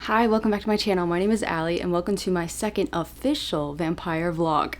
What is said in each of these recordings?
Hi, welcome back to my channel. My name is Allie and welcome to my second official vampire vlog.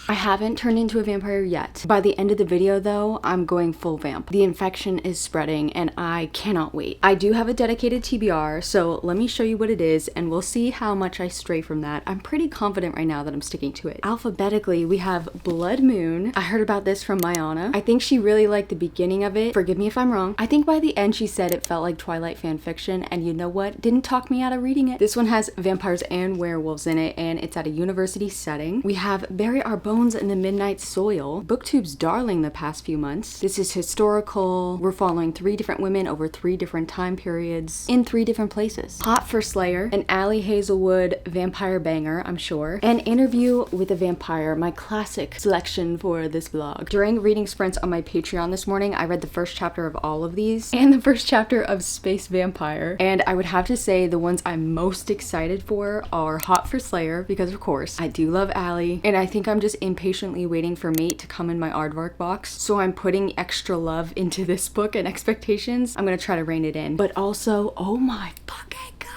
I haven't turned into a vampire yet. By the end of the video though, I'm going full vamp. The infection is spreading and I cannot wait. I do have a dedicated TBR, so let me show you what it is and we'll see how much I stray from that. I'm pretty confident right now that I'm sticking to it. Alphabetically, we have Blood Moon. I heard about this from Mayana. I think she really liked the beginning of it. Forgive me if I'm wrong. I think by the end she said it felt like Twilight fan fiction, and you know what? Didn't talk me out of reading it. This one has vampires and werewolves in it and it's at a university setting. We have Bury Our Bones in the Midnight Soil, BookTube's darling the past few months. This is historical. We're following 3 different women over 3 different time periods in 3 different places. Hot for Slayer, an Allie Hazelwood vampire banger, I'm sure. An Interview with a Vampire, my classic selection for this vlog. During reading sprints on my Patreon this morning, I read the first chapter of all of these and the first chapter of Space Vampire, and I would have to say the ones I'm most excited for are Hot for Slayer, because of course I do love Allie, and I think I'm just impatiently waiting for Mate to come in my aardvark box, so I'm putting extra love into this book and expectations. I'm gonna try to rein it in. But also, oh my fucking god,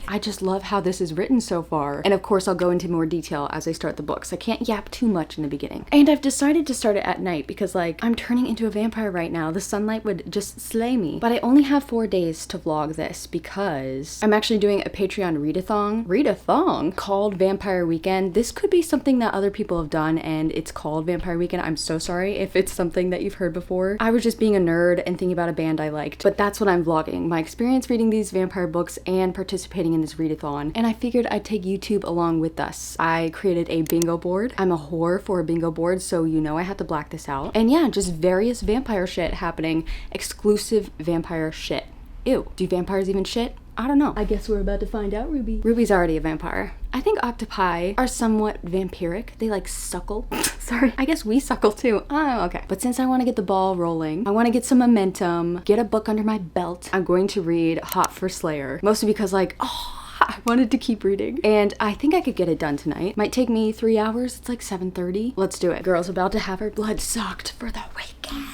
I just love how this is written so far. And of course I'll go into more detail as I start the books. I can't yap too much in the beginning. And I've decided to start it at night because like I'm turning into a vampire right now. The sunlight would just slay me. But I only have 4 days to vlog this because I'm actually doing a Patreon readathon called Vampire Weekend. This could be something that other people have done and it's called Vampire Weekend. I'm so sorry if it's something that you've heard before. I was just being a nerd and thinking about a band I liked. But that's what I'm vlogging. My experience reading these vampire books and participating in this readathon, and I figured I'd take YouTube along with us. I created a bingo board. I'm a whore for a bingo board, so you know I had to black this out. And yeah, just various vampire shit happening. Exclusive vampire shit. Ew, do vampires even shit? I don't know. I guess we're about to find out, Ruby. Ruby's already a vampire. I think octopi are somewhat vampiric. They like suckle. Sorry, I guess we suckle too. Oh, okay. But since I want to get the ball rolling, I want to get some momentum, get a book under my belt, I'm going to read Hot for Slayer. Mostly because like, I wanted to keep reading. And I think I could get it done tonight. Might take me 3 hours. It's like 7:30. Let's do it. Girl's about to have her blood sucked for the weekend.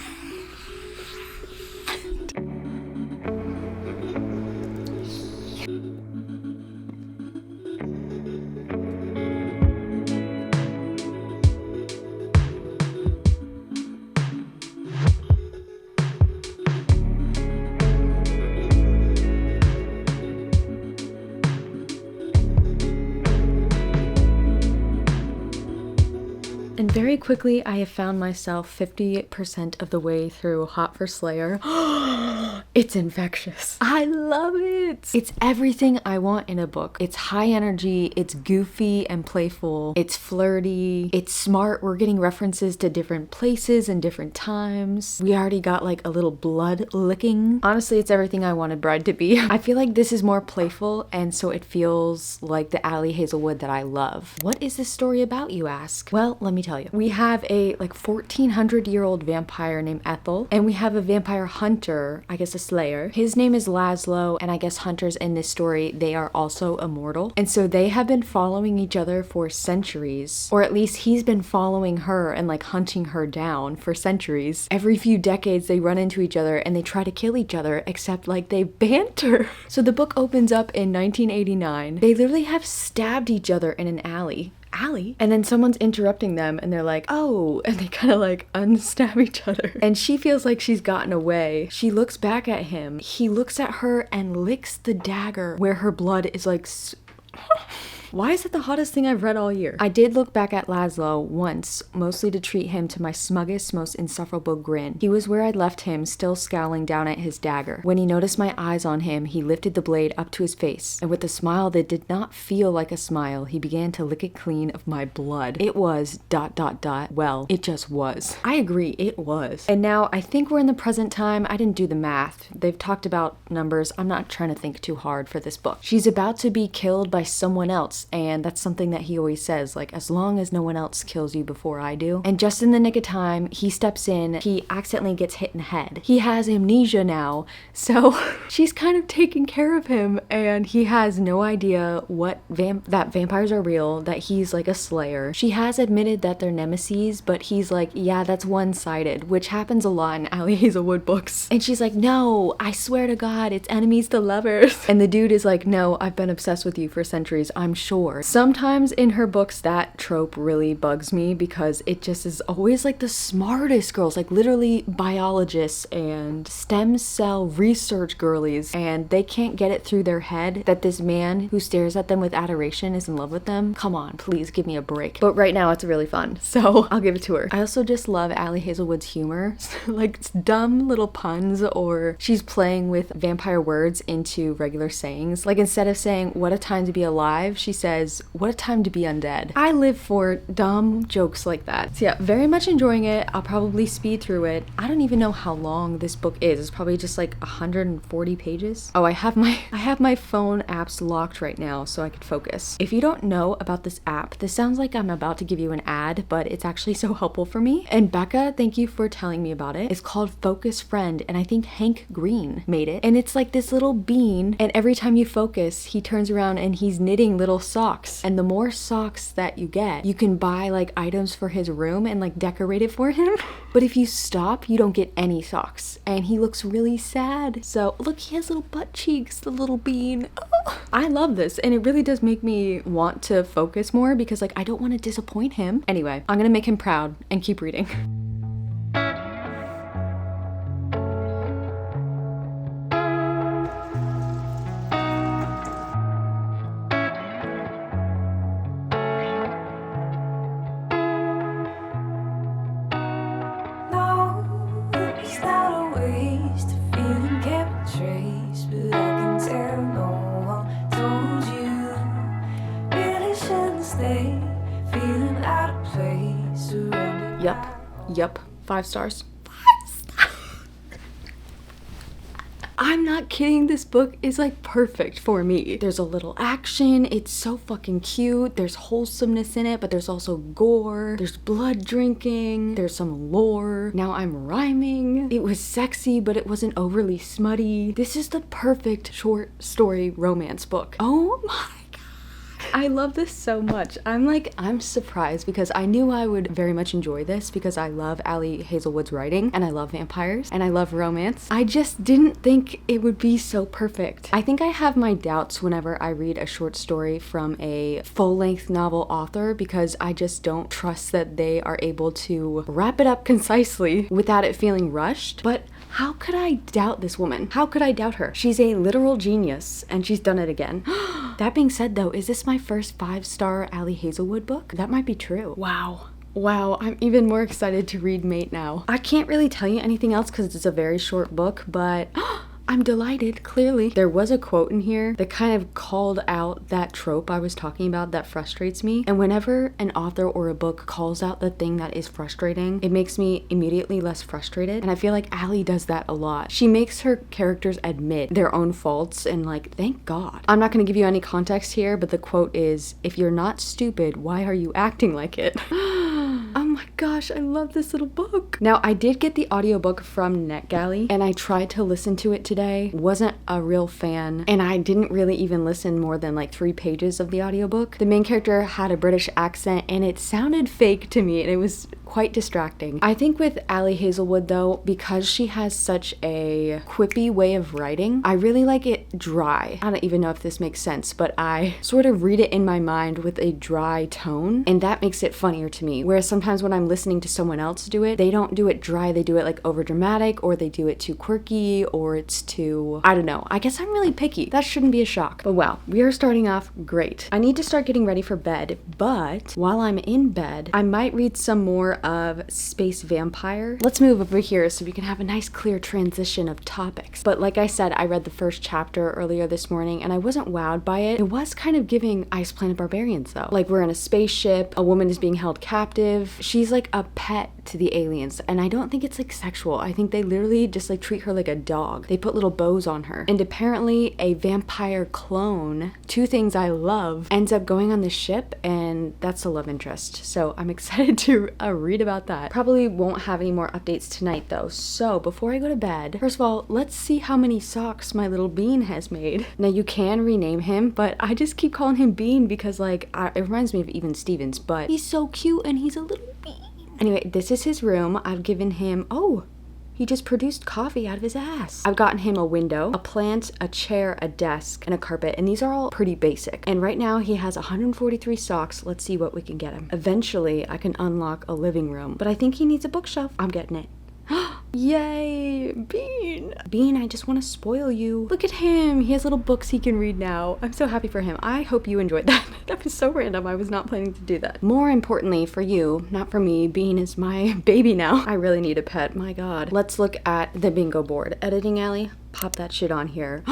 And very quickly, I have found myself 50% of the way through Hot for Slayer. It's infectious. I love it. It's everything I want in a book. It's high energy, it's goofy and playful, it's flirty, it's smart. We're getting references to different places and different times. We already got like a little blood licking. Honestly, it's everything I wanted Bride to be. I feel like this is more playful, and so it feels like the Allie Hazelwood that I love. What is this story about, you ask? Well, let me tell you. We have a like 1400-year-old vampire named Ethel, and we have a vampire hunter, I guess a slayer. His name is Laszlo, and I guess hunters in this story, they are also immortal. And so they have been following each other for centuries, or at least he's been following her and like hunting her down for centuries. Every few decades they run into each other and they try to kill each other, except like they banter. So the book opens up in 1989. They literally have stabbed each other in an alley. And then someone's interrupting them and they're like, oh, and they kind of like unstab each other. And she feels like she's gotten away. She looks back at him. He looks at her and licks the dagger where her blood is like Why is it the hottest thing I've read all year? I did look back at Laszlo once, mostly to treat him to my smuggest, most insufferable grin. He was where I'd left him, still scowling down at his dagger. When he noticed my eyes on him, he lifted the blade up to his face, and with a smile that did not feel like a smile, he began to lick it clean of my blood. It was ... Well, it just was. I agree, it was. And now I think we're in the present time. I didn't do the math. They've talked about numbers. I'm not trying to think too hard for this book. She's about to be killed by someone else. else. And that's something that he always says, like, as long as no one else kills you before I do. And just in the nick of time, he steps in, he accidentally gets hit in the head. He has amnesia now, so she's kind of taking care of him, and he has no idea that vampires are real, that he's like a slayer. She has admitted that they're nemesis, but he's like, yeah, that's one-sided, which happens a lot in Ali Hazelwood books. And she's like, no, I swear to God, it's enemies to lovers. And the dude is like, no, I've been obsessed with you for centuries, I'm sure. Sometimes in her books, that trope really bugs me because it just is always like the smartest girls, like literally biologists and stem cell research girlies, and they can't get it through their head that this man who stares at them with adoration is in love with them. Come on, please give me a break. But right now it's really fun, so I'll give it to her. I also just love Ali Hazelwood's humor. Like dumb little puns, or she's playing with vampire words into regular sayings. Like instead of saying, what a time to be alive, she says, what a time to be undead. I live for dumb jokes like that. So yeah, very much enjoying it. I'll probably speed through it. I don't even know how long this book is. It's probably just like 140 pages. Oh, I have my phone apps locked right now so I could focus. If you don't know about this app, this sounds like I'm about to give you an ad, but it's actually so helpful for me. And Becca, thank you for telling me about it. It's called Focus Friend, and I think Hank Green made it. And it's like this little bean, and every time you focus, he turns around and he's knitting little socks. And the more socks that you get, you can buy like items for his room and like decorate it for him. But if you stop, you don't get any socks. And he looks really sad. So look, he has little butt cheeks, the little bean. Oh, I love this, and it really does make me want to focus more because like I don't want to disappoint him. Anyway, I'm gonna make him proud and keep reading. Yep, 5 stars. 5 stars. I'm not kidding, this book is like perfect for me. There's a little action, it's so fucking cute, there's wholesomeness in it, but there's also gore, there's blood drinking, there's some lore. Now I'm rhyming. It was sexy, but it wasn't overly smutty. This is the perfect short story romance book. Oh my, I love this so much. I'm surprised because I knew I would very much enjoy this because I love Ali Hazelwood's writing and I love vampires and I love romance. I just didn't think it would be so perfect. I think I have my doubts whenever I read a short story from a full-length novel author because I just don't trust that they are able to wrap it up concisely without it feeling rushed. But how could I doubt this woman? How could I doubt her? She's a literal genius and she's done it again. That being said though, is this my first 5-star Ali Hazelwood book? That might be true. Wow. Wow, I'm even more excited to read Mate now. I can't really tell you anything else because it's a very short book, but I'm delighted, clearly. There was a quote in here that kind of called out that trope I was talking about that frustrates me. And whenever an author or a book calls out the thing that is frustrating, it makes me immediately less frustrated. And I feel like Ali does that a lot. She makes her characters admit their own faults and like, thank God. I'm not gonna give you any context here, but the quote is, if you're not stupid, why are you acting like it? Oh my gosh, I love this little book. Now, I did get the audiobook from NetGalley and I tried to listen to it today. Wasn't a real fan, and I didn't really even listen more than like 3 pages of the audiobook. The main character had a British accent and it sounded fake to me and it was quite distracting. I think with Ali Hazelwood though, because she has such a quippy way of writing, I really like it dry. I don't even know if this makes sense, but I sort of read it in my mind with a dry tone, and that makes it funnier to me. Whereas sometimes when I'm listening to someone else do it, they don't do it dry, they do it like over dramatic, or they do it too quirky, or it's too, I don't know. I guess I'm really picky. That shouldn't be a shock. But wow, we are starting off great. I need to start getting ready for bed, but while I'm in bed, I might read some more of Space Vampire. Let's move over here so we can have a nice clear transition of topics. But like I said, I read the first chapter earlier this morning and I wasn't wowed by it. It was kind of giving Ice Planet Barbarians though. Like we're in a spaceship, a woman is being held captive. She's like a pet to the aliens, and I don't think it's like sexual. I think they literally just like treat her like a dog. They put little bows on her. And apparently a vampire clone, two things I love, ends up going on the ship, and that's the love interest. So I'm excited to read about that. Probably won't have any more updates tonight though. So before I go to bed, first of all, let's see how many socks my little Bean has made. Now you can rename him, but I just keep calling him Bean because like it reminds me of Even Stevens, but he's so cute and he's a little bean. Anyway, this is his room. I've given him, oh, he just produced coffee out of his ass. I've gotten him a window, a plant, a chair, a desk, and a carpet, and these are all pretty basic. And right now he has 143 socks. Let's see what we can get him. Eventually, I can unlock a living room, but I think he needs a bookshelf. I'm getting it. Yay, Bean. Bean, I just want to spoil you. Look at him. He has little books he can read now. I'm so happy for him. I hope you enjoyed that. That was so random. I was not planning to do that. More importantly for you, not for me, Bean is my baby now. I really need a pet. My God. Let's look at the bingo board. Editing Alley, pop that shit on here.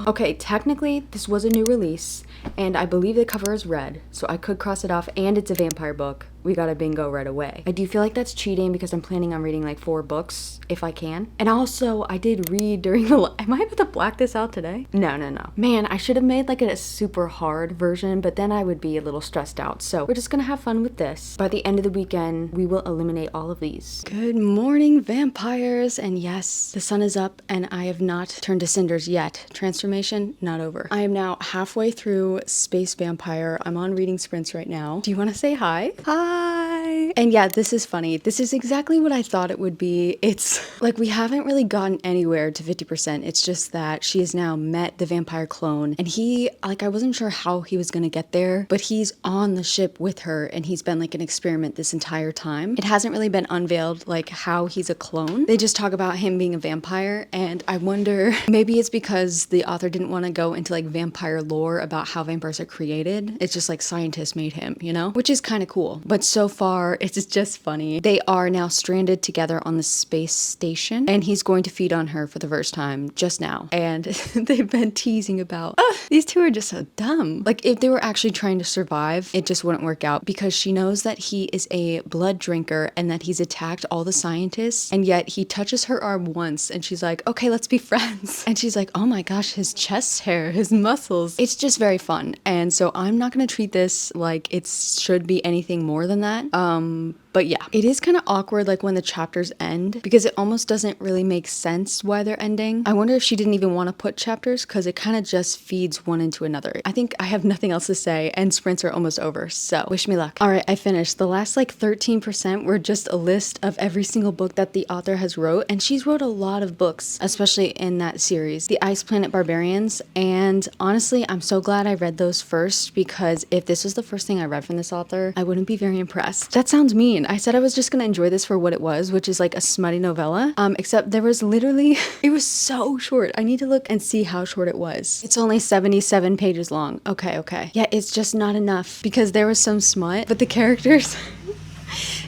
Okay, technically this was a new release and I believe the cover is red, so I could cross it off, and it's a vampire book. We got a bingo right away. I do feel like that's cheating because I'm planning on reading like 4 books if I can. And also I did read during the, am I able to black this out today? No. Man, I should have made like a super hard version, but then I would be a little stressed out. So we're just gonna have fun with this. By the end of the weekend, we will eliminate all of these. Good morning, vampires. And yes, the sun is up and I have not turned to cinders yet. Transformation, not over. I am now halfway through Space Vampire. I'm on reading sprints right now. Do you want to say hi? Hi! And yeah, this is funny. This is exactly what I thought it would be. It's like we haven't really gotten anywhere to 50%. It's just that she has now met the vampire clone, and he, like, I wasn't sure how he was gonna get there, but he's on the ship with her and he's been like an experiment this entire time. It hasn't really been unveiled like how he's a clone. They just talk about him being a vampire, and I wonder, maybe it's because the author didn't want to go into like vampire lore about how vampires are created. It's just like scientists made him, you know? Which is kind of cool. But so far, it's just funny. They are now stranded together on the space station, and he's going to feed on her for the first time just now. And they've been teasing about, these two are just so dumb. Like if they were actually trying to survive, it just wouldn't work out because she knows that he is a blood drinker and that he's attacked all the scientists, and yet he touches her arm once and she's like, okay, let's be friends. And she's like, oh my gosh, his chest hair, his muscles. It's just very fun. And so I'm not gonna treat this like it should be anything more than that. But yeah, it is kind of awkward like when the chapters end because it almost doesn't really make sense why they're ending. I wonder if she didn't even want to put chapters because it kind of just feeds one into another. I think I have nothing else to say and sprints are almost over, so wish me luck. All right, I finished. The last like 13% were just a list of every single book that the author has wrote, and she's wrote a lot of books, especially in that series, The Ice Planet Barbarians, and honestly, I'm so glad I read those first because if this was the first thing I read from this author, I wouldn't be very impressed. That sounds mean. I said I was just gonna enjoy this for what it was, which is like a smutty novella, except there was literally, it was so short. I need to look and see how short it was. It's only 77 pages long. Okay. Yeah, it's just not enough because there was some smut, but the characters...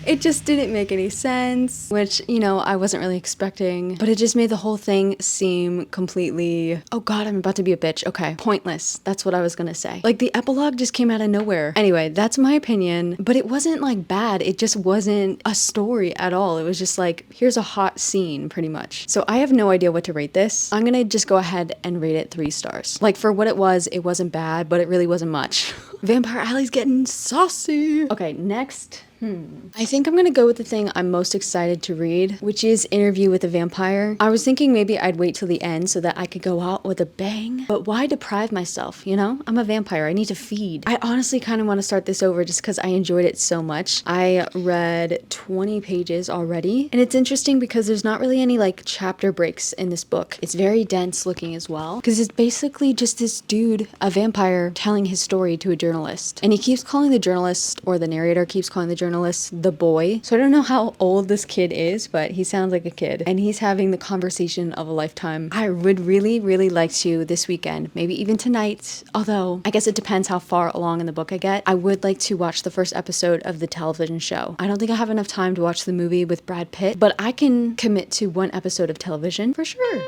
It just didn't make any sense, which, you know, I wasn't really expecting, but it just made the whole thing seem completely, oh God, I'm about to be a bitch. Okay, pointless. That's what I was gonna say. Like the epilogue just came out of nowhere. Anyway, that's my opinion, but it wasn't like bad. It just wasn't a story at all. It was just like, here's a hot scene pretty much. So I have no idea what to rate this. I'm gonna just go ahead and rate it 3 stars. Like for what it wasn't bad, but it really wasn't much. Vampire Alley's getting saucy. Okay, next. I think I'm gonna go with the thing I'm most excited to read, which is Interview with a Vampire. I was thinking maybe I'd wait till the end so that I could go out with a bang, but why deprive myself, you know? I'm a vampire, I need to feed. I honestly kind of want to start this over just because I enjoyed it so much. I read 20 pages already, and it's interesting because there's not really any like chapter breaks in this book. It's very dense looking as well, because it's basically just this dude, a vampire, telling his story to a journalist. And he keeps calling the journalist, or the narrator keeps calling the journalist, the boy. So I don't know how old this kid is, but he sounds like a kid, and he's having the conversation of a lifetime. I would really like to this weekend, maybe even tonight, although I guess it depends how far along in the book I get. I would like to watch the first episode of the television show. I don't think I have enough time to watch the movie with Brad Pitt, but I can commit to 1 episode of television for sure.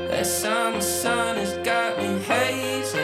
That summer sun has got me hazy.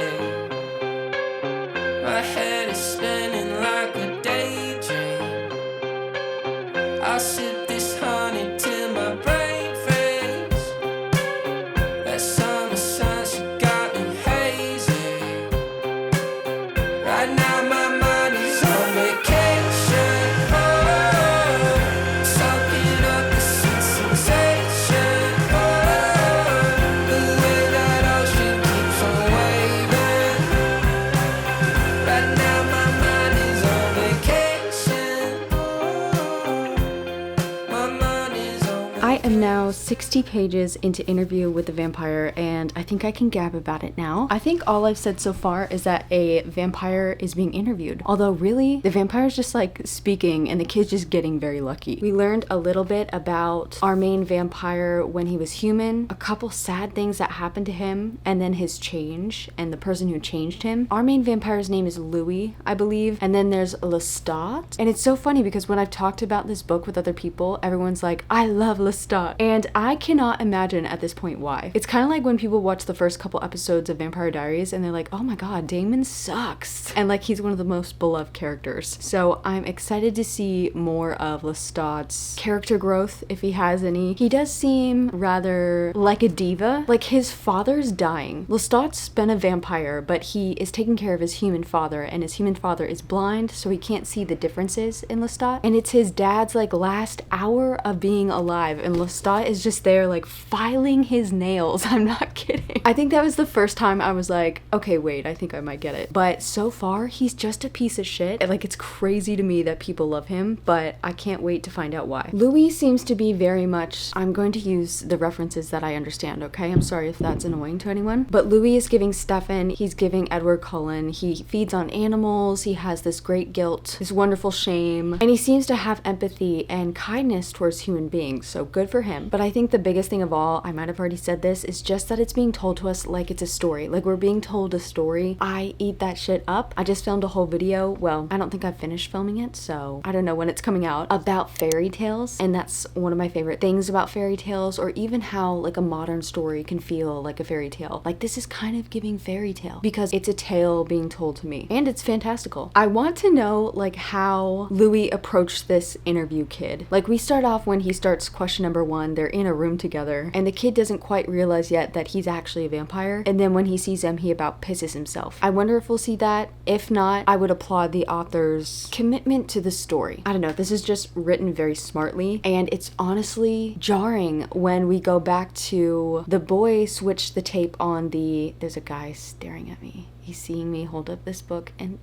60 pages into Interview with the Vampire, and I think I can gab about it now. I think all I've said so far is that a vampire is being interviewed. Although really, the vampire's just like speaking and the kid's just getting very lucky. We learned a little bit about our main vampire when he was human, a couple sad things that happened to him, and then his change and the person who changed him. Our main vampire's name is Louis, I believe, and then there's Lestat. And it's so funny because when I've talked about this book with other people, everyone's like, I love Lestat. And I cannot imagine at this point why. It's kind of like when people watch the first couple episodes of Vampire Diaries and they're like, oh my god, Damon sucks. And like he's one of the most beloved characters. So I'm excited to see more of Lestat's character growth, if he has any. He does seem rather like a diva. Like his father's dying. Lestat's been a vampire, but he is taking care of his human father, and his human father is blind, so he can't see the differences in Lestat. And it's his dad's like last hour of being alive, and Lestat is just there like filing his nails. I'm not kidding. I think that was the first time I was like, okay, wait, I think I might get it. But so far, he's just a piece of shit. And, like, it's crazy to me that people love him, but I can't wait to find out why. Louis seems to be very much, I'm going to use the references that I understand, okay? I'm sorry if that's annoying to anyone. But Louis is giving Stefan, he's giving Edward Cullen, he feeds on animals, he has this great guilt, this wonderful shame, and he seems to have empathy and kindness towards human beings, so good for him. But I think the biggest thing of all, I might have already said this, is just that it's being told to us like it's a story. Like we're being told a story. I eat that shit up. I just filmed a whole video, well, I don't think I've finished filming it, so I don't know when it's coming out, about fairy tales, and that's one of my favorite things about fairy tales, or even how like a modern story can feel like a fairy tale. Like this is kind of giving fairy tale because it's a tale being told to me, and it's fantastical. I want to know like how Louis approached this interview kid. Like we start off when he starts question number 1, they're in a room together, and the kid doesn't quite realize yet that he's actually a vampire, and then when he sees him, he about pisses himself. I wonder if we'll see that. If not, I would applaud the author's commitment to the story. I don't know, this is just written very smartly, and it's honestly jarring when we go back to the boy switched the tape on the, there's a guy staring at me. He's seeing me hold up this book and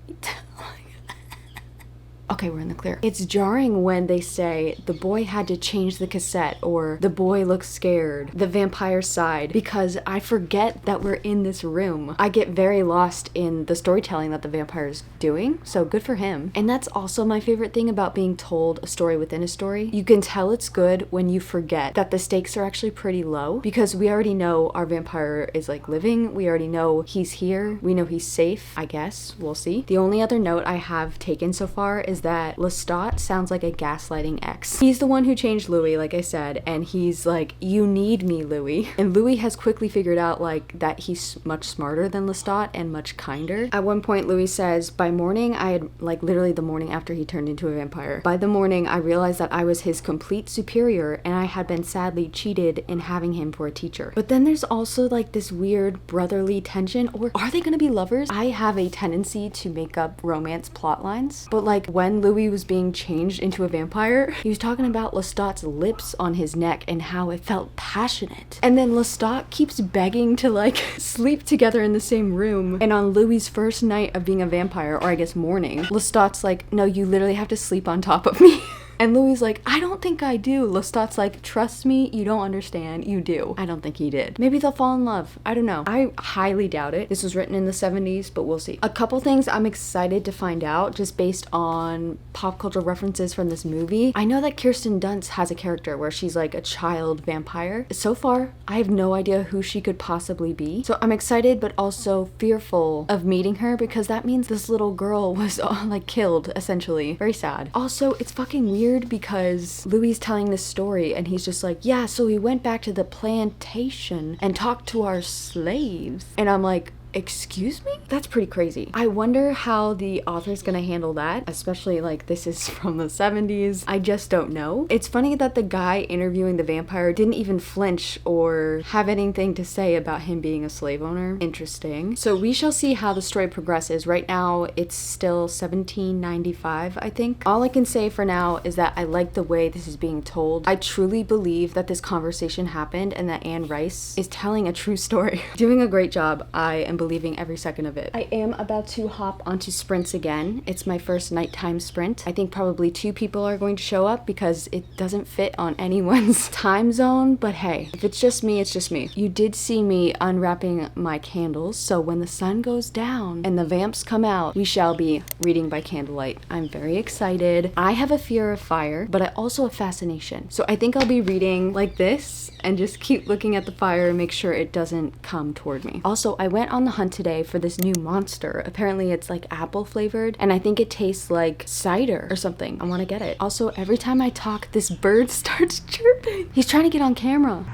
okay, we're in the clear. It's jarring when they say the boy had to change the cassette, or the boy looks scared, the vampire side, because I forget that we're in this room. I get very lost in the storytelling that the vampire is doing, so good for him. And that's also my favorite thing about being told a story within a story. You can tell it's good when you forget that the stakes are actually pretty low, because we already know our vampire is like living, we already know he's here, we know he's safe, I guess, we'll see. The only other note I have taken so far is that Lestat sounds like a gaslighting ex. He's the one who changed Louis, like I said, and he's like, you need me, Louis. And Louis has quickly figured out like that he's much smarter than Lestat and much kinder. At one point, Louis says, by morning, I had, like literally the morning after he turned into a vampire, by the morning, I realized that I was his complete superior and I had been sadly cheated in having him for a teacher. But then there's also like this weird brotherly tension, or are they gonna be lovers? I have a tendency to make up romance plot lines, but like when Louis was being changed into a vampire, he was talking about Lestat's lips on his neck and how it felt passionate. And then Lestat keeps begging to like sleep together in the same room. And on Louis's first night of being a vampire, or I guess morning, Lestat's like, no, you literally have to sleep on top of me. And Louis like, I don't think I do. Lestat's like, trust me, you don't understand. You do. I don't think he did. Maybe they'll fall in love. I don't know. I highly doubt it. This was written in the 70s, but we'll see. A couple things I'm excited to find out just based on pop culture references from this movie. I know that Kirsten Dunst has a character where she's like a child vampire. So far, I have no idea who she could possibly be. So I'm excited, but also fearful of meeting her because that means this little girl was like killed, essentially. Very sad. Also, it's fucking weird because Louis is telling this story and he's just like, yeah, so we went back to the plantation and talked to our slaves. And I'm like, excuse me? That's pretty crazy. I wonder how the author's gonna handle that, especially like this is from the 70s. I just don't know. It's funny that the guy interviewing the vampire didn't even flinch or have anything to say about him being a slave owner. Interesting. So we shall see how the story progresses. Right now, it's still 1795, I think. All I can say for now is that I like the way this is being told. I truly believe that this conversation happened and that Anne Rice is telling a true story. Doing a great job. I am believing every second of it. I am about to hop onto sprints again. It's my first nighttime sprint. I think probably 2 people are going to show up because it doesn't fit on anyone's time zone, but hey, if it's just me, it's just me. You did see me unwrapping my candles, so when the sun goes down and the vamps come out, we shall be reading by candlelight. I'm very excited. I have a fear of fire, but I also have fascination. So I think I'll be reading like this and just keep looking at the fire and make sure it doesn't come toward me. Also, I went on the hunt today for this new monster. Apparently it's like apple flavored, and I think it tastes like cider or something. I want to get it. Also, every time I talk, this bird starts chirping. He's trying to get on camera.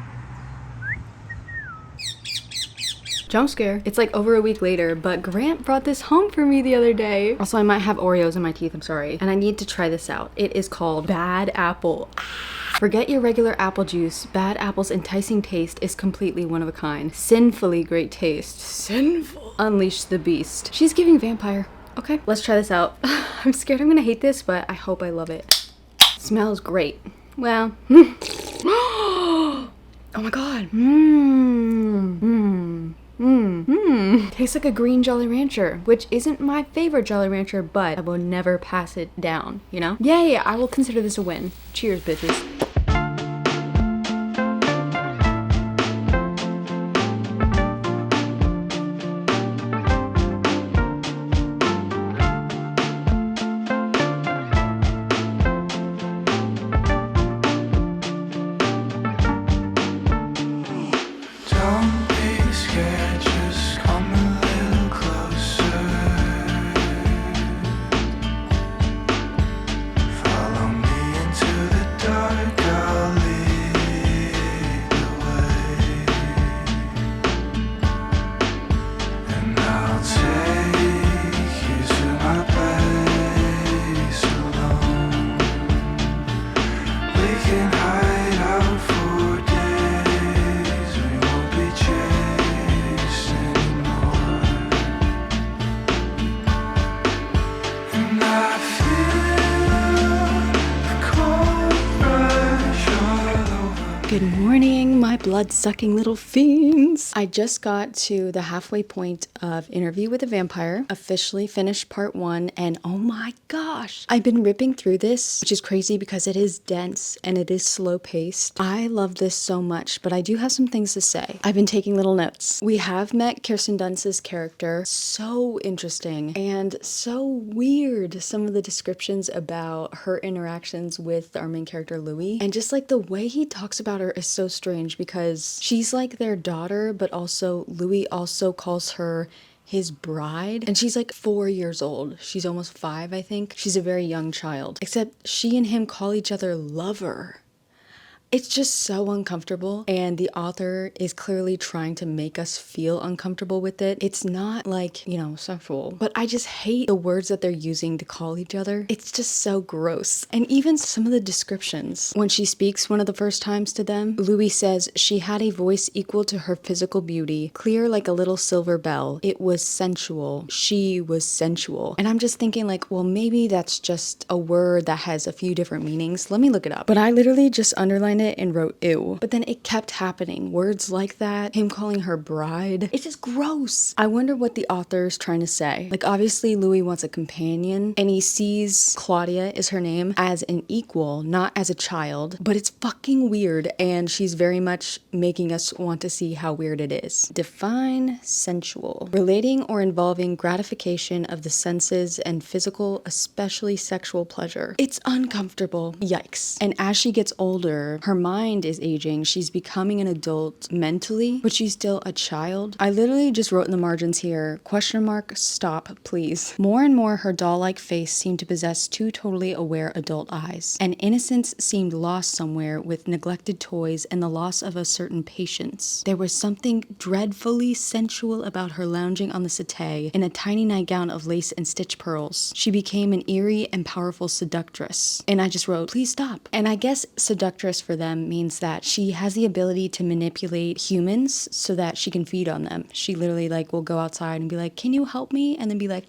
Jump scare. It's like over a week later, but Grant brought this home for me the other day. Also, I might have Oreos in my teeth, I'm sorry. And I need to try this out. It is called Bad Apple. Forget your regular apple juice. Bad Apple's enticing taste is completely one of a kind. Sinfully great taste. Sinful. Unleash the beast. She's giving vampire. Okay, let's try this out. I'm scared I'm gonna hate this, but I hope I love it. Smells great. Well. Oh my god. Tastes like a green Jolly Rancher, which isn't my favorite Jolly Rancher, but I will never pass it down, you know? Yeah, I will consider this a win. Cheers, bitches. Good morning, my blood-sucking little fiends. I just got to the halfway point of Interview with a Vampire, officially finished part 1, and oh my gosh, I've been ripping through this, which is crazy because it is dense and it is slow-paced. I love this so much, but I do have some things to say. I've been taking little notes. We have met Kirsten Dunst's character. So interesting and so weird, some of the descriptions about her interactions with our main character, Louis, and just like the way he talks about her is so strange because she's like their daughter, but also Louis also calls her his bride, and she's like 4 years old. She's almost 5, I think. She's a very young child, except she and him call each other lover. It's just so uncomfortable, and the author is clearly trying to make us feel uncomfortable with it. It's not like, you know, sexual, but I just hate the words that they're using to call each other. It's just so gross. And even some of the descriptions. When she speaks one of the first times to them, Louis says she had a voice equal to her physical beauty, clear like a little silver bell. It was sensual. She was sensual. And I'm just thinking like, well, maybe that's just a word that has a few different meanings. Let me look it up. But I literally just underlined it and wrote ew, but then it kept happening. Words like that, him calling her bride, it's just gross. I wonder what the author's trying to say. Like, obviously Louis wants a companion and he sees Claudia is her name as an equal, not as a child, but it's fucking weird, and she's very much making us want to see how weird it is. Define sensual. Relating or involving gratification of the senses and physical, especially sexual pleasure. It's uncomfortable. Yikes. And as she gets older, her mind is aging. She's becoming an adult mentally, but she's still a child. I literally just wrote in the margins here, question mark, stop, please. More and more, her doll-like face seemed to possess 2 totally aware adult eyes. And innocence seemed lost somewhere with neglected toys and the loss of a certain patience. There was something dreadfully sensual about her lounging on the settee in a tiny nightgown of lace and stitch pearls. She became an eerie and powerful seductress. And I just wrote, please stop. And I guess seductress for them means that she has the ability to manipulate humans so that she can feed on them. She literally like will go outside and be like, can you help me? And then be like,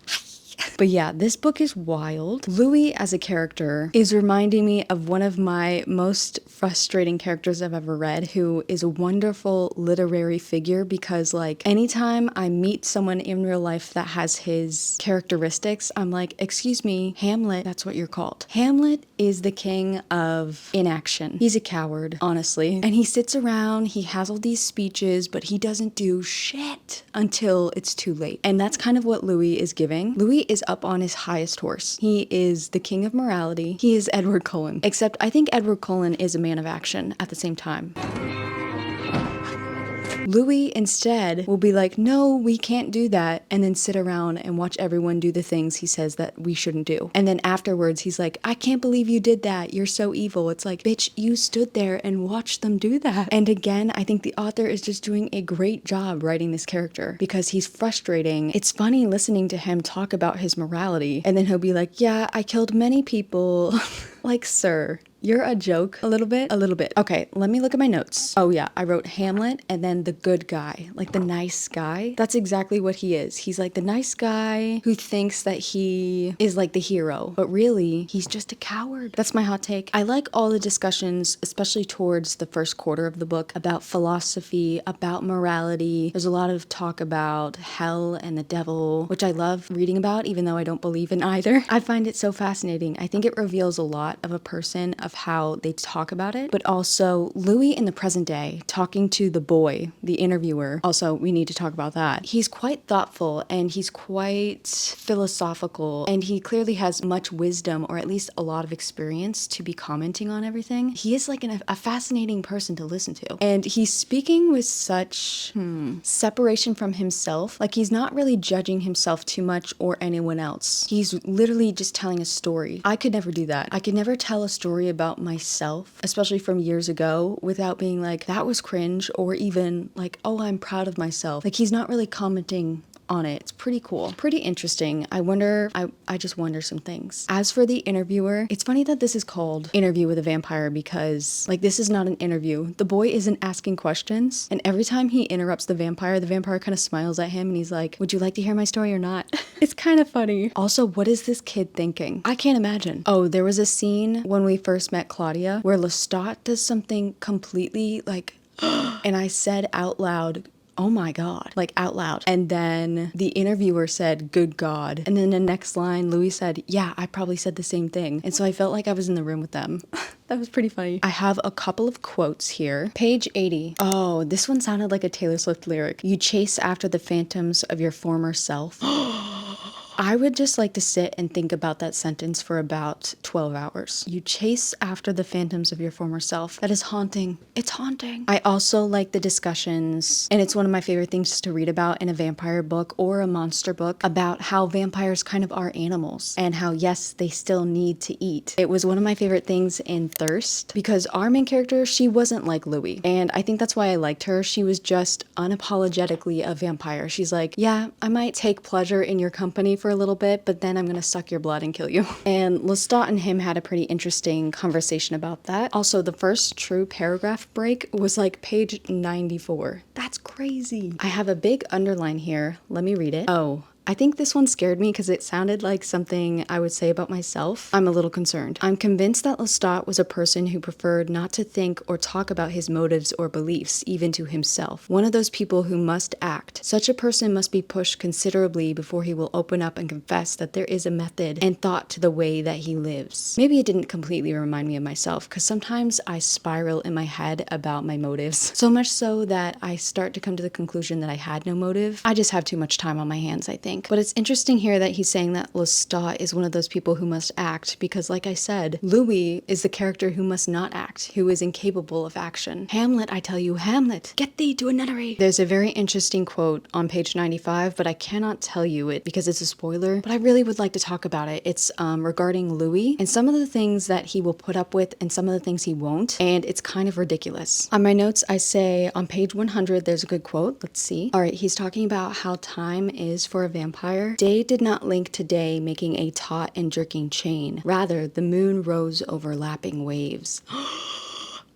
But yeah, this book is wild. Louis as a character is reminding me of one of my most frustrating characters I've ever read, who is a wonderful literary figure, because like anytime I meet someone in real life that has his characteristics, I'm like, excuse me, Hamlet, that's what you're called. Hamlet is the king of inaction. He's a coward, honestly. And he sits around, he has all these speeches, but he doesn't do shit until it's too late. And that's kind of what Louis is giving. Louis is up on his highest horse. He is the king of morality. He is Edward Cullen. Except I think Edward Cullen is a man of action at the same time. Louis instead will be like, no, we can't do that, and then sit around and watch everyone do the things he says that we shouldn't do. And then afterwards, he's like, I can't believe you did that. You're so evil. It's like, bitch, you stood there and watched them do that. And again, I think the author is just doing a great job writing this character because he's frustrating. It's funny listening to him talk about his morality, and then he'll be like, yeah, I killed many people. Like, sir, you're a joke. A little bit. Okay, let me look at my notes. Oh yeah, I wrote Hamlet and then the good guy, like the nice guy. That's exactly what he is. He's like the nice guy who thinks that he is like the hero, but really he's just a coward. That's my hot take. I like all the discussions, especially towards the first quarter of the book, about philosophy, about morality. There's a lot of talk about hell and the devil, which I love reading about, even though I don't believe in either. I find it so fascinating. I think it reveals a lot of a person, of how they talk about it, but also Louis in the present day talking to the boy, the interviewer. Also, we need to talk about that. He's quite thoughtful and he's quite philosophical, and he clearly has much wisdom, or at least a lot of experience, to be commenting on everything. He is like a fascinating person to listen to, and he's speaking with such separation from himself. Like, he's not really judging himself too much or anyone else. He's literally just telling a story. I could never do that. I could never tell a story about myself, especially from years ago, without being like, that was cringe, or even like, oh, I'm proud of myself. Like, he's not really commenting on it. It's pretty cool. Pretty interesting. I just wonder some things. As for the interviewer, it's funny that this is called Interview with a Vampire, because like, this is not an interview. The boy isn't asking questions, and every time he interrupts the vampire kind of smiles at him and he's like, would you like to hear my story or not? It's kind of funny. Also, what is this kid thinking? I can't imagine. Oh, there was a scene when we first met Claudia where Lestat does something completely like and I said out loud, oh my God, like out loud. And then the interviewer said, good God. And then the next line, Louis said, yeah, I probably said the same thing. And so I felt like I was in the room with them. That was pretty funny. I have a couple of quotes here. Page 80. Oh, this one sounded like a Taylor Swift lyric. You chase after the phantoms of your former self. I would just like to sit and think about that sentence for about 12 hours. You chase after the phantoms of your former self. That is haunting. It's haunting. I also like the discussions, and it's one of my favorite things to read about in a vampire book or a monster book, about how vampires kind of are animals, and how, yes, they still need to eat. It was one of my favorite things in Thirst, because our main character, she wasn't like Louis, and I think that's why I liked her. She was just unapologetically a vampire. She's like, yeah, I might take pleasure in your company for a little bit, but then I'm gonna suck your blood and kill you. And Lestat and him had a pretty interesting conversation about that. Also, the first true paragraph break was like page 94. That's crazy. I have a big underline here. Let me read it. Oh, I think this one scared me because it sounded like something I would say about myself. I'm a little concerned. I'm convinced that Lestat was a person who preferred not to think or talk about his motives or beliefs, even to himself. One of those people who must act. Such a person must be pushed considerably before he will open up and confess that there is a method and thought to the way that he lives. Maybe it didn't completely remind me of myself, because sometimes I spiral in my head about my motives. So much so that I start to come to the conclusion that I had no motive. I just have too much time on my hands, I think. But it's interesting here that he's saying that Lestat is one of those people who must act, because like I said, Louis is the character who must not act, who is incapable of action. Hamlet, I tell you, Hamlet, get thee to a nunnery. There's a very interesting quote on page 95, but I cannot tell you it because it's a spoiler, but I really would like to talk about it. It's regarding Louis and some of the things that he will put up with and some of the things he won't, and it's kind of ridiculous. On my notes, I say on page 100, there's a good quote. Let's see. All right, he's talking about how time is for a vampire. Day did not link to day, making a taut and jerking chain. Rather, the moon rose over lapping waves.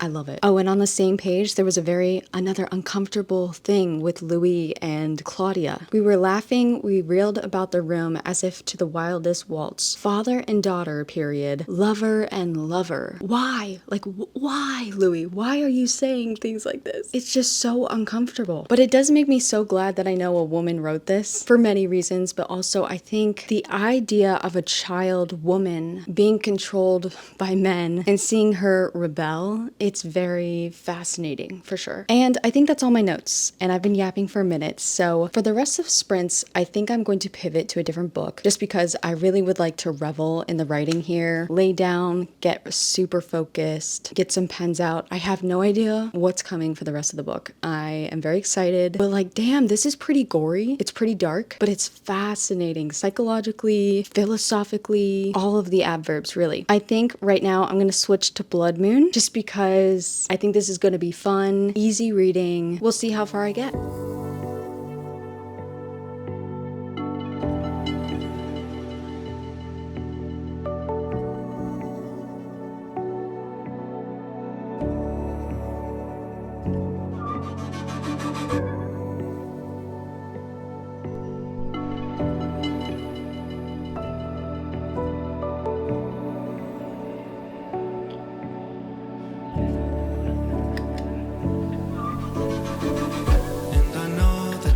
I love it. Oh, and on the same page, there was another uncomfortable thing with Louis and Claudia. We were laughing, we reeled about the room as if to the wildest waltz. Father and daughter, period. Lover and lover. Why? Like, why, Louis? Why are you saying things like this? It's just so uncomfortable. But it does make me so glad that I know a woman wrote this for many reasons, but also I think the idea of a child woman being controlled by men and seeing her rebel, it's very fascinating for sure. And I think that's all my notes, and I've been yapping for a minute. So for the rest of sprints, I think I'm going to pivot to a different book just because I really would like to revel in the writing here, lay down, get super focused, get some pens out. I have no idea what's coming for the rest of the book. I am very excited, but like, damn, this is pretty gory. It's pretty dark, but it's fascinating psychologically, philosophically, all of the adverbs, really. I think right now I'm going to switch to Blood Moon just because I think this is going to be fun, easy reading. We'll see how far I get.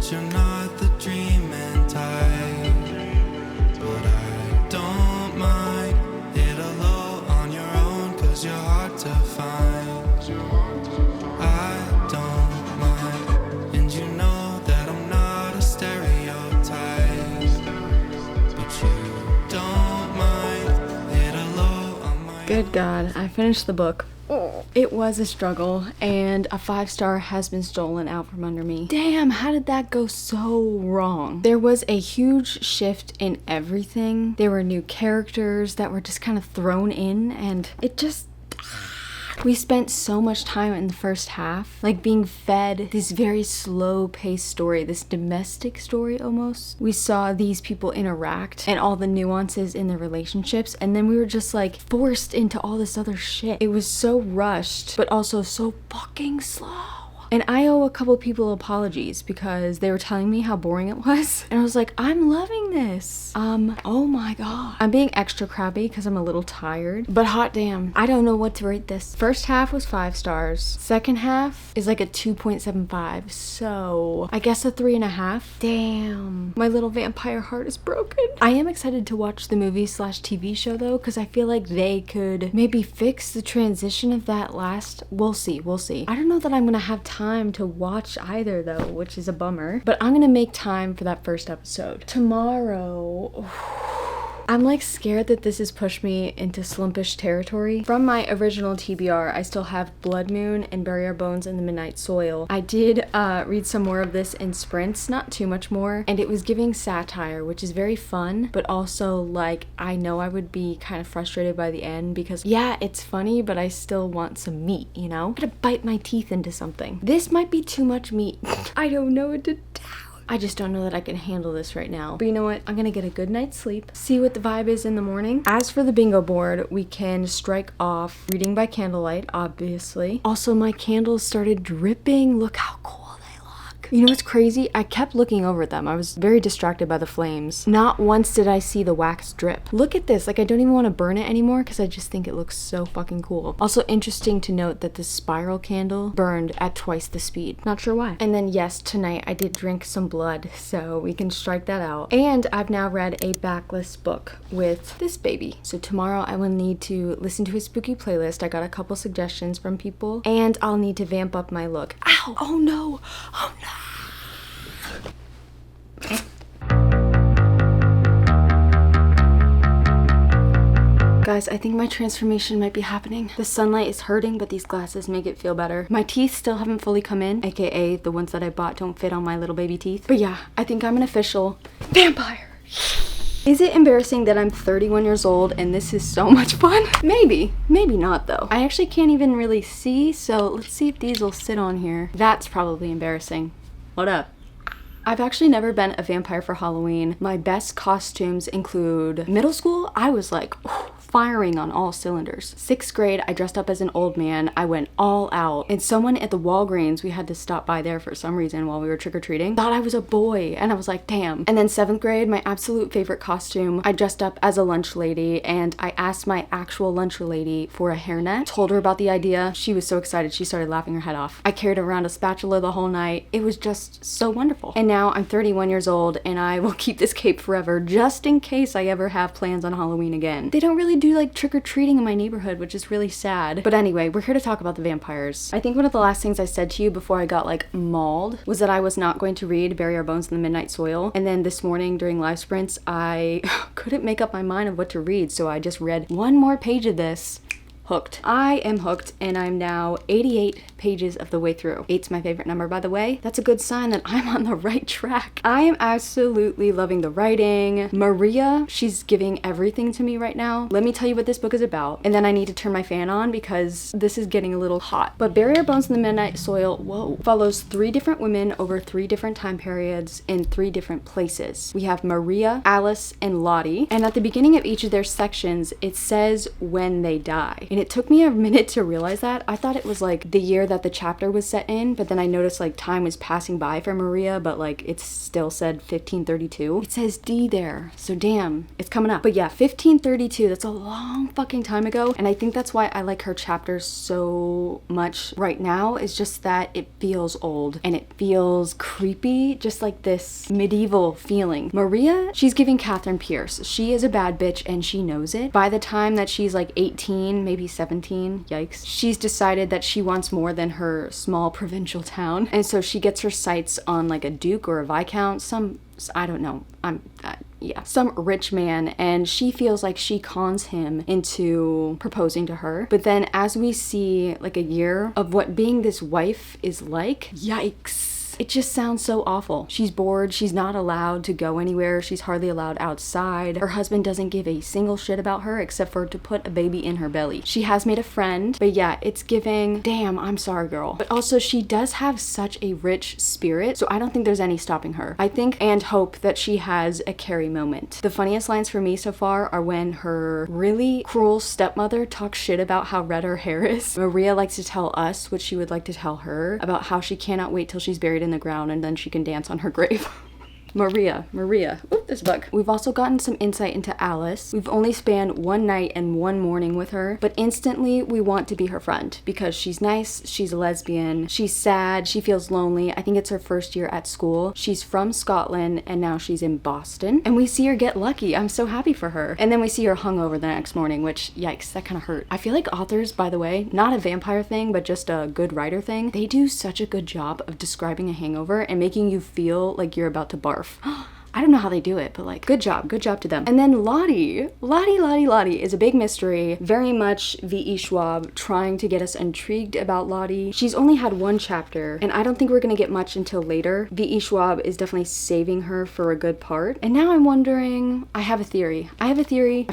You're not the dreaming type, but I don't mind. Hit a low on your own, cause you're hard to find. I don't mind, and you know that I'm not a stereotype, but you don't mind. Hit a low on my Good God, I finished the book. It was a struggle, and a 5-star has been stolen out from under me. Damn, how did that go so wrong? There was a huge shift in everything. There were new characters that were just kind of thrown in, and it just... We spent so much time in the first half, like being fed this very slow-paced story, this domestic story almost. We saw these people interact and all the nuances in their relationships, and then we were just like forced into all this other shit. It was so rushed, but also so fucking slow. And I owe a couple people apologies because they were telling me how boring it was. And I was like, I'm loving this. Oh my God. I'm being extra crabby because I'm a little tired. But hot damn, I don't know what to rate this. First half was 5 stars. Second half is like a 2.75. So I guess a 3.5. Damn. My little vampire heart is broken. I am excited to watch the movie/TV show though, because I feel like they could maybe fix the transition of that last. We'll see. I don't know that I'm gonna have time to watch either though, which is a bummer, but I'm gonna make time for that first episode tomorrow. I'm like scared that this has pushed me into slumpish territory. From my original TBR, I still have Blood Moon and Bury Our Bones in the Midnight Soil. I did read some more of this in sprints, not too much more, and it was giving satire, which is very fun, but also like I know I would be kind of frustrated by the end because yeah, it's funny, but I still want some meat, you know? I gotta bite my teeth into something. This might be too much meat. I don't know what to do. I just don't know that I can handle this right now. But you know what? I'm gonna get a good night's sleep, see what the vibe is in the morning. As for the bingo board, we can strike off reading by candlelight, obviously. Also, my candles started dripping. Look how cool they look. You know what's crazy? I kept looking over at them. I was very distracted by the flames. Not once did I see the wax drip. Look at this. Like, I don't even want to burn it anymore because I just think it looks so fucking cool. Also interesting to note that the spiral candle burned at twice the speed. Not sure why. And then yes, tonight I did drink some blood, so we can strike that out. And I've now read a backlist book with this baby. So tomorrow I will need to listen to a spooky playlist. I got a couple suggestions from people, and I'll need to vamp up my look. Ow! Oh no! Oh no! Guys, I think my transformation might be happening. The sunlight is hurting, but these glasses make it feel better. My teeth still haven't fully come in, aka the ones that I bought don't fit on my little baby teeth. But yeah, I think I'm an official vampire. Is it embarrassing that I'm 31 years old and this is so much fun? Maybe. Maybe not though. I actually can't even really see, so let's see if these will sit on here. That's probably embarrassing. What up? I've actually never been a vampire for Halloween. My best costumes include middle school. I was like, firing on all cylinders. 6th grade, I dressed up as an old man. I went all out. And someone at the Walgreens, we had to stop by there for some reason while we were trick-or-treating, thought I was a boy. And I was like, damn. And then 7th grade, my absolute favorite costume, I dressed up as a lunch lady and I asked my actual lunch lady for a hairnet. Told her about the idea. She was so excited. She started laughing her head off. I carried around a spatula the whole night. It was just so wonderful. And now I'm 31 years old and I will keep this cape forever just in case I ever have plans on Halloween again. They don't really do like trick-or-treating in my neighborhood, which is really sad. But anyway, we're here to talk about the vampires. I think one of the last things I said to you before I got like mauled was that I was not going to read Bury Our Bones in the Midnight Soil. And then this morning during live sprints, I couldn't make up my mind of what to read. So I just read one more page of this. Hooked. I am hooked and I'm now 88 pages of the way through. 8's my favorite number, by the way. That's a good sign that I'm on the right track. I am absolutely loving the writing. Maria, she's giving everything to me right now. Let me tell you what this book is about, and then I need to turn my fan on because this is getting a little hot. But Bury Our Bones in the Midnight Soil, whoa, follows 3 different women over 3 different time periods in 3 different places. We have Maria, Alice, and Lottie, and at the beginning of each of their sections, it says when they die. And it took me a minute to realize that. I thought it was like the year that the chapter was set in, but then I noticed like time was passing by for Maria, but like it still said 1532. It says D there, so damn, it's coming up. But yeah, 1532, that's a long fucking time ago, and I think that's why I like her chapters so much right now, is just that it feels old and it feels creepy, just like this medieval feeling. Maria, she's giving Catherine Pierce. She is a bad bitch and she knows it. By the time that she's like 18, maybe 17, yikes, she's decided that she wants more than her small provincial town, and so she gets her sights on like a duke or a viscount, I don't know, yeah, some rich man, and she feels like she cons him into proposing to her. But then as we see like a year of what being this wife is like, yikes. It just sounds so awful. She's bored. She's not allowed to go anywhere. She's hardly allowed outside. Her husband doesn't give a single shit about her except for to put a baby in her belly. She has made a friend, but yeah, it's giving, damn, I'm sorry, girl. But also she does have such a rich spirit, so I don't think there's any stopping her. I think and hope that she has a Carrie moment. The funniest lines for me so far are when her really cruel stepmother talks shit about how red her hair is. Maria likes to tell us what she would like to tell her about how she cannot wait till she's buried in the ground and then she can dance on her grave. Maria. Ooh, this book. We've also gotten some insight into Alice. We've only spanned one night and one morning with her, but instantly we want to be her friend because she's nice, she's a lesbian, she's sad, she feels lonely. I think it's her first year at school. She's from Scotland and now she's in Boston, and we see her get lucky. I'm so happy for her. And then we see her hungover the next morning, which, yikes, that kind of hurt. I feel like authors, by the way, not a vampire thing, but just a good writer thing, they do such a good job of describing a hangover and making you feel like you're about to barf. I don't know how they do it, but like, good job to them. And then Lottie is a big mystery, very much V.E. Schwab trying to get us intrigued about Lottie. She's only had one chapter, and I don't think we're gonna get much until later. V.E. Schwab is definitely saving her for a good part. And now I'm wondering, I have a theory. I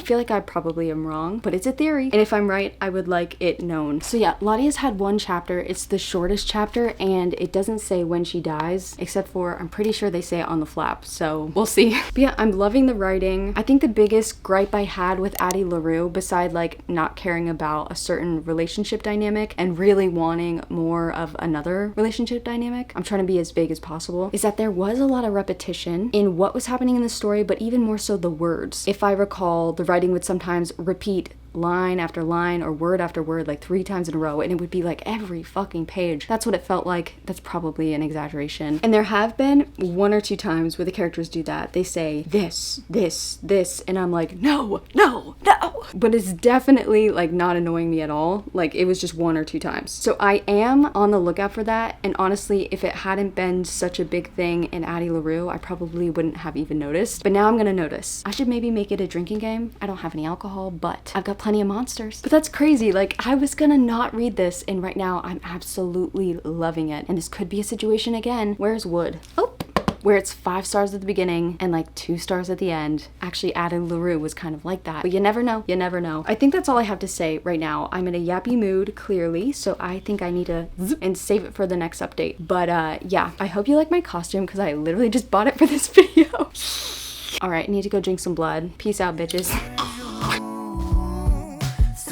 feel like I probably am wrong, but it's a theory. And if I'm right, I would like it known. So yeah, Lottie has had one chapter. It's the shortest chapter, and it doesn't say when she dies, except for, I'm pretty sure they say it on the flap, so we'll see. But yeah, I'm loving the writing. I think the biggest gripe I had with Addie LaRue, beside like not caring about a certain relationship dynamic and really wanting more of another relationship dynamic, I'm trying to be as vague as possible, is that there was a lot of repetition in what was happening in the story, but even more so the words. If I recall, the writing would sometimes repeat line after line or word after word like 3 times in a row, and it would be like every fucking page. That's what it felt like. That's probably an exaggeration. And there have been 1 or 2 times where the characters do that. They say this, and I'm like, no. But it's definitely like not annoying me at all. Like it was just 1 or 2 times. So I am on the lookout for that, and honestly, if it hadn't been such a big thing in Addie LaRue, I probably wouldn't have even noticed. But now I'm gonna notice. I should maybe make it a drinking game. I don't have any alcohol, but I've got plenty of monsters. But that's crazy. Like I was gonna not read this, and right now I'm absolutely loving it. And this could be a situation again. Where's Wood? Oh, where it's 5 stars at the beginning and like 2 stars at the end. Actually, Addie LaRue was kind of like that. But you never know. I think that's all I have to say right now. I'm in a yappy mood, clearly, so I think I need to and save it for the next update. But yeah, I hope you like my costume because I literally just bought it for this video. All right, I need to go drink some blood. Peace out, bitches.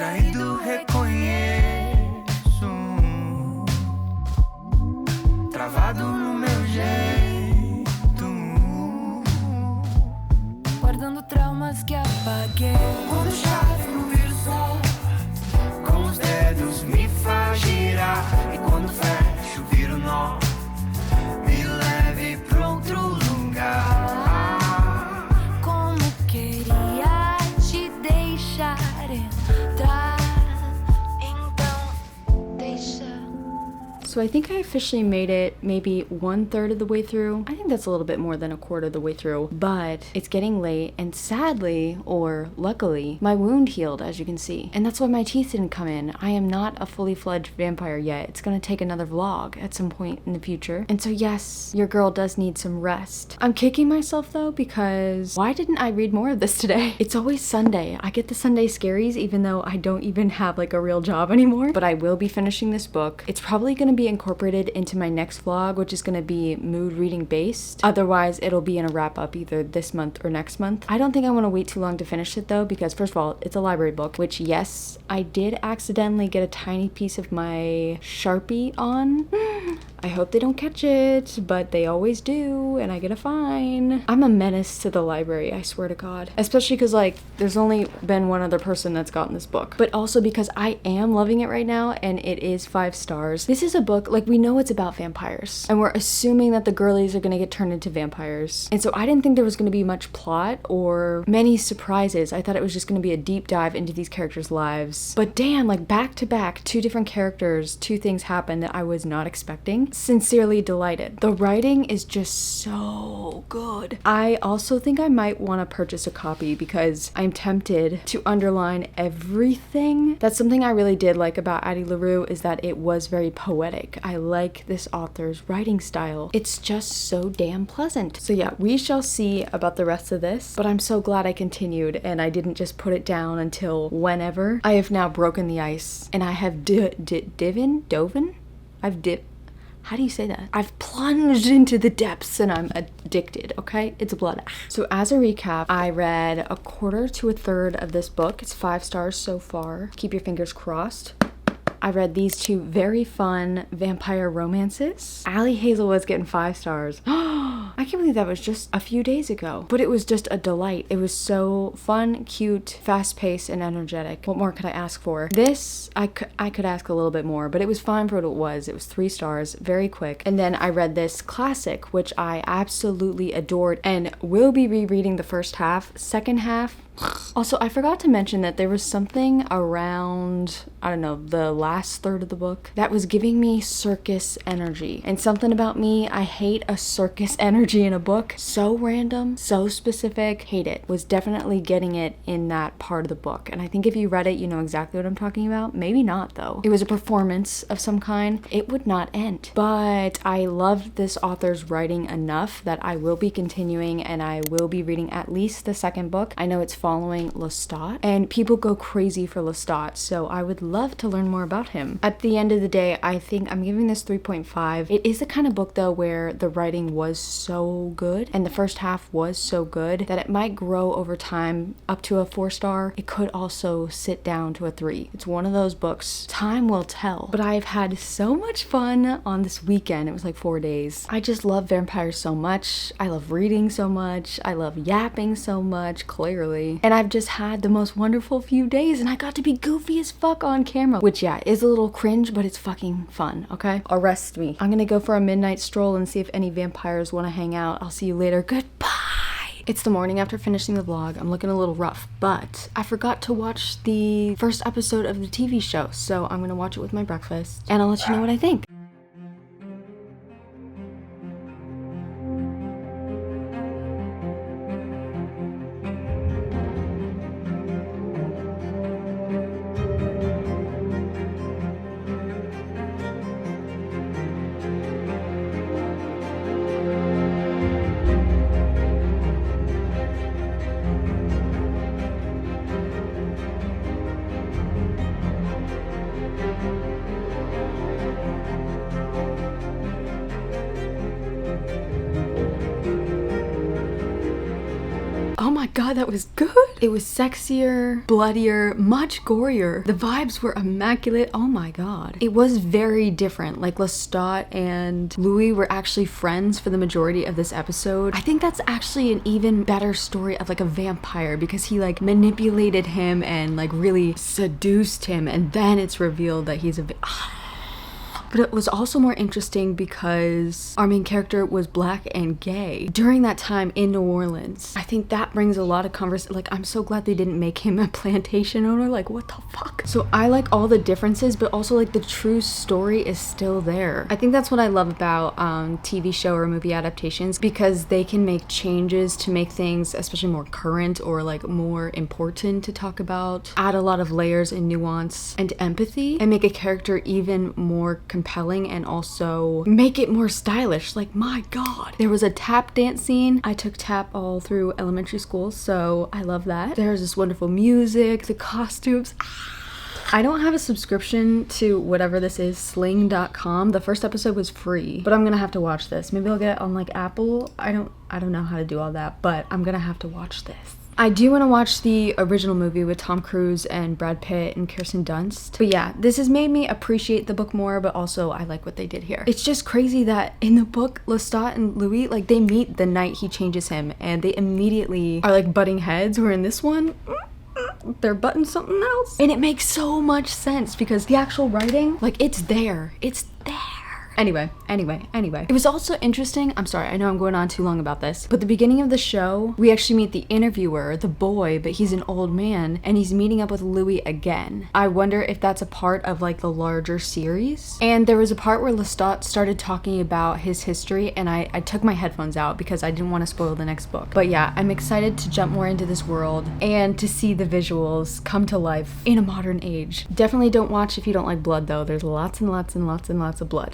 Distraído reconheço, travado no meu jeito, guardando traumas que apaguei. quando chove no viro sol, com os dedos me faz girar. E quando fecho viro nó, me leve pra outro lugar. Como queria te deixar entrar, então deixa. So I think I officially made it maybe 1/3 of the way through. I think that's a little bit more than 1/4 of the way through, but it's getting late and sadly, or luckily, my wound healed, as you can see. And that's why my teeth didn't come in. I am not a fully fledged vampire yet. It's gonna take another vlog at some point in the future. And so yes, your girl does need some rest. I'm kicking myself though because why didn't I read more of this today? It's always Sunday. I get the Sunday scaries even though I don't even have like a real job anymore, but I will be finishing this book. It's probably gonna be incorporated into my next vlog, which is going to be mood reading based. Otherwise, it'll be in a wrap up either this month or next month. I don't think I want to wait too long to finish it though, because first of all, it's a library book, which yes, I did accidentally get a tiny piece of my Sharpie on. I hope they don't catch it, but they always do, and I get a fine. I'm a menace to the library, I swear to God. Especially because, like, there's only been one other person that's gotten this book. But also because I am loving it right now, and it is 5 stars. This is a book, like, we know it's about vampires, and we're assuming that the girlies are gonna get turned into vampires. And so I didn't think there was gonna be much plot or many surprises. I thought it was just gonna be a deep dive into these characters' lives. But damn, like, back to back, 2 different characters, 2 things happened that I was not expecting. Sincerely delighted. The writing is just so good. I also think I might want to purchase a copy because I'm tempted to underline everything. That's something I really did like about Addie LaRue, is that it was very poetic. I like this author's writing style. It's just so damn pleasant. So yeah, we shall see about the rest of this, but I'm so glad I continued and I didn't just put it down until whenever. I have now broken the ice and I have how do you say that? I've plunged into the depths and I'm addicted, okay? It's blood. So as a recap, I read 1/4 to 1/3 of this book. It's 5 stars so far. Keep your fingers crossed. I read these 2 very fun vampire romances. Ali Hazel was getting 5 stars. I can't believe that was just a few days ago, but it was just a delight. It was so fun, cute, fast-paced, and energetic. What more could I ask for? This, I could ask a little bit more, but it was fine for what it was. It was 3 stars, very quick. And then I read this classic, which I absolutely adored and will be rereading the first half. Second half, also, I forgot to mention that there was something around, I don't know, the last third of the book that was giving me circus energy. And something about me, I hate a circus energy in a book. So random, so specific, hate it. Was definitely getting it in that part of the book. And I think if you read it, you know exactly what I'm talking about. Maybe not, though. It was a performance of some kind. It would not end. But I loved this author's writing enough that I will be continuing and I will be reading at least the second book. I know it's following Lestat, and people go crazy for Lestat, so I would love to learn more about him. At the end of the day, I think I'm giving this 3.5. It is the kind of book though where the writing was so good and the first half was so good that it might grow over time up to a 4 star. It could also sit down to a 3. It's one of those books, time will tell. But I've had so much fun on this weekend. It was like 4 days. I just love vampires so much. I love reading so much. I love yapping so much, clearly. And I've just had the most wonderful few days and I got to be goofy as fuck on camera, which yeah, is a little cringe, but it's fucking fun, okay? Arrest me. I'm gonna go for a midnight stroll and see if any vampires want to hang out. I'll see you later. Goodbye. It's the morning after finishing the vlog. I'm looking a little rough, but I forgot to watch the first episode of the TV show, so I'm gonna watch it with my breakfast and I'll let you know what I think. god, that was good. It was sexier, bloodier, much gorier. The vibes were immaculate. Oh my god. It was very different. Like Lestat and Louis were actually friends for the majority of this episode. I think that's actually an even better story of like a vampire, because he like manipulated him and like really seduced him, and then it's revealed that he's a But it was also more interesting because our main character was black and gay during that time in New Orleans. I think that brings a lot of conversation. Like, I'm so glad they didn't make him a plantation owner. Like, what the fuck? So I like all the differences, but also like the true story is still there. I think that's what I love about TV show or movie adaptations, because they can make changes to make things especially more current or like more important to talk about, add a lot of layers and nuance and empathy, and make a character even more compelling, and also make it more stylish. Like, my god, there was a tap dance scene. I took tap all through elementary school, so I love that. There's this wonderful music, the costumes. I don't have a subscription to whatever this is, sling.com. The first episode was free, but I'm gonna have to watch this. Maybe I'll get it on like Apple. I don't know how to do all that, but I'm gonna have to watch this. I do want to watch the original movie with Tom Cruise and Brad Pitt and Kirsten Dunst. But yeah, this has made me appreciate the book more, but also I like what they did here. It's just crazy that in the book, Lestat and Louis, like, they meet the night he changes him, and they immediately are like butting heads, where in this one, they're butting something else. And it makes so much sense because the actual writing, like, it's there. It's there. Anyway. It was also interesting, I'm sorry, I know I'm going on too long about this, but the beginning of the show, we actually meet the interviewer, the boy, but he's an old man, and he's meeting up with Louis again. I wonder if that's a part of like the larger series. And there was a part where Lestat started talking about his history, and I took my headphones out because I didn't want to spoil the next book. But yeah, I'm excited to jump more into this world and to see the visuals come to life in a modern age. Definitely don't watch if you don't like blood though. There's lots and lots and lots and lots of blood.